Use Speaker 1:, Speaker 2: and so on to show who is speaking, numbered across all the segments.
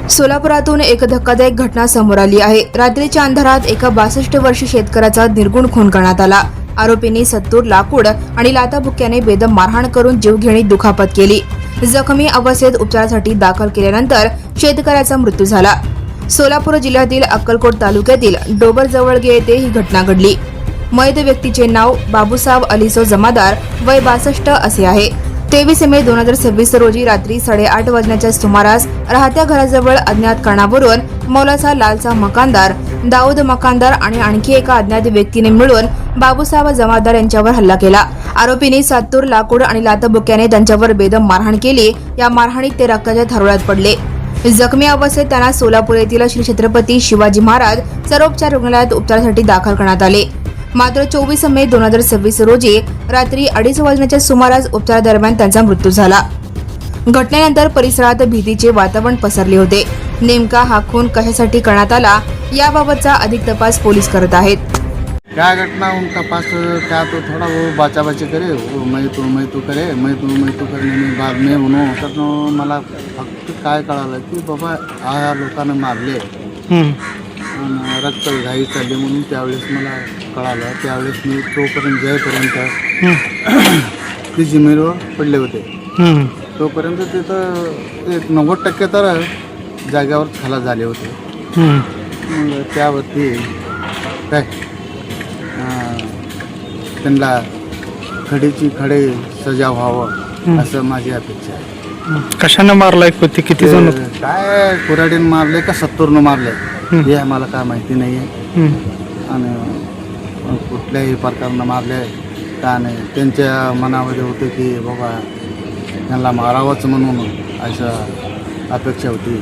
Speaker 1: सोलापुरातून एक धक्कादायक घटना समोर आली आहे. रात्रीच्या अंधारात एका 62 वर्षीय शेतकऱ्याचा निर्गुण खून करण्यात आला. आरोपींनी सत्तूर लाकूड आणि लाथाबुक्क्याने बेदम मारहाण करून जीवघेणी दुखापत केली. जखमी अवस्थेत उपचारासाठी दाखल केल्यानंतर शेतकऱ्याचा मृत्यू झाला. सोलापूर जिल्ह्यातील अक्कलकोट तालुक्यातील डोबरजवळगे येथे ही घटना घडली. मयत व्यक्तीचे नाव बाबूसाब अलिसो जमादार, वय 62 असे आहे. 23 मे 2026 रोजी रात्री 8:30 वाजण्याच्या सुमारास राहत्या घराजवळ अज्ञात कारणावरून मौलाचा लालचा मकानदार, दाऊद मकानदार आणि आणखी एका अज्ञात व्यक्तीने मिळून बाबूसाब जमादार यांच्यावर हल्ला केला. आरोपींनी सत्तूर लाकूड आणि लाथाबुक्क्याने त्यांच्यावर बेदम मारहाण केली. या मारहाणीत ते रक्ताच्या थारोळ्यात पडले. जखमी अवस्थेत त्यांना सोलापूर येथील श्री छत्रपती शिवाजी महाराज सर्वोपचार रुग्णालयात उपचारासाठी दाखल करण्यात आले. मात्र 24 मे 2026 रोजी रात्री 2:30 वाजण्याच्या सुमारास उपचारादरम्यान त्यांचा मृत्यू झाला. घटनेनंतर परिसरात भीतीचे वातावरण पसरले होते. नेमका हा खून कशासाठी करण्यात आला याबाबतचा अधिक तपास पोलीस करत आहेत.
Speaker 2: क्या घटना उनका पास क्या तो थोड़ा वो बाचा बाची करे, वो मैं तू करे, मैं तू करने में बाद में म्हणून तर मला फक्त काय कळालं की बाबा ह्या लोकांना मारले आणि रक्त घाई चालली म्हणून त्यावेळेस मला कळालं. त्यावेळेस मी तोपर्यंत जाईपर्यंत ती जमिनीवर पडले होते. तोपर्यंत तिथं एक 90% तर जाग्यावर खाला झाले होते. मग त्यावरती काय त्यांना खडीची खडे सजा व्हावं असं माझी अपेक्षा आहे.
Speaker 3: कशानं मारलाय? किती जण?
Speaker 2: काय कुऱ्हाडीनं मारले का सत्तूरनं मारले हे आम्हाला काय माहिती नाही आहे. आणि कुठल्याही प्रकारनं मारले का नाही, त्यांच्या मनामध्ये होते की बाबा त्यांना मारावंच म्हणून असं अपेक्षा होती.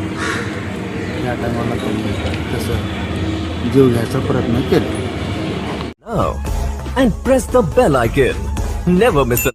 Speaker 2: या टायमाला त्यांनी तसं जीव घ्यायचा प्रयत्न केला.
Speaker 4: Now and press the bell icon. Never miss a